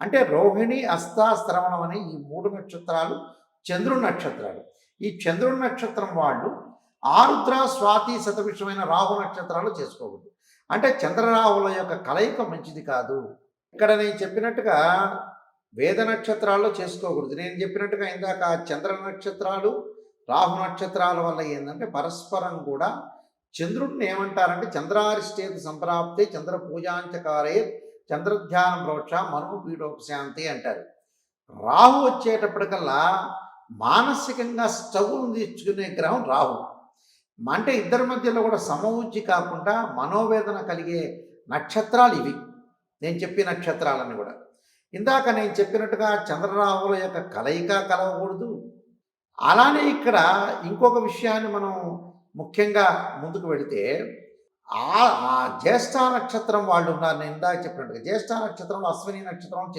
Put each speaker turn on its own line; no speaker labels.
అంటే రోహిణి, హస్త, శ్రవణం అనే ఈ 3 నక్షత్రాలు చంద్రుడి నక్షత్రాలు. ఈ చంద్రుడి నక్షత్రం వాళ్ళు ఆరుద్ర, స్వాతి, శతభిషమైన రాహు నక్షత్రాలు చేసుకోకూడదు. అంటే చంద్రరాహుల యొక్క కలయిక మంచిది కాదు. ఇక్కడ నేను చెప్పినట్టుగా వేద నక్షత్రాల్లో చేసుకోకూడదు. నేను చెప్పినట్టుగా ఇందాక చంద్ర నక్షత్రాలు, రాహు నక్షత్రాల వల్ల ఏంటంటే పరస్పరం కూడా చంద్రుడిని ఏమంటారంటే చంద్రారిష్టేతు సంప్రాప్తే చంద్ర పూజాంచకారే చంద్రధ్యానం ప్రోక్ష మనోపీఠోపశాంతి అంటారు. రాహు వచ్చేటప్పటికల్లా మానసికంగా స్టవ్ను తెచ్చుకునే గ్రహం రాహు. అంటే ఇద్దరి మధ్యలో కూడా సమవుజ్జి కాకుండా మనోవేదన కలిగే నక్షత్రాలు ఇవి. నేను చెప్పిన నక్షత్రాలన్నీ కూడా ఇందాక నేను చెప్పినట్టుగా చంద్రరాహుల యొక్క కలయిక కలవకూడదు. అలానే ఇక్కడ ఇంకొక విషయాన్ని మనం ముఖ్యంగా ముందుకు వెళితే ఆ జ్యేష్ఠ నక్షత్రం వాళ్ళు ఉన్నారు. నేను ఇందాక చెప్పినట్టుగా జ్యేష్ఠ నక్షత్రంలో అశ్విని నక్షత్రం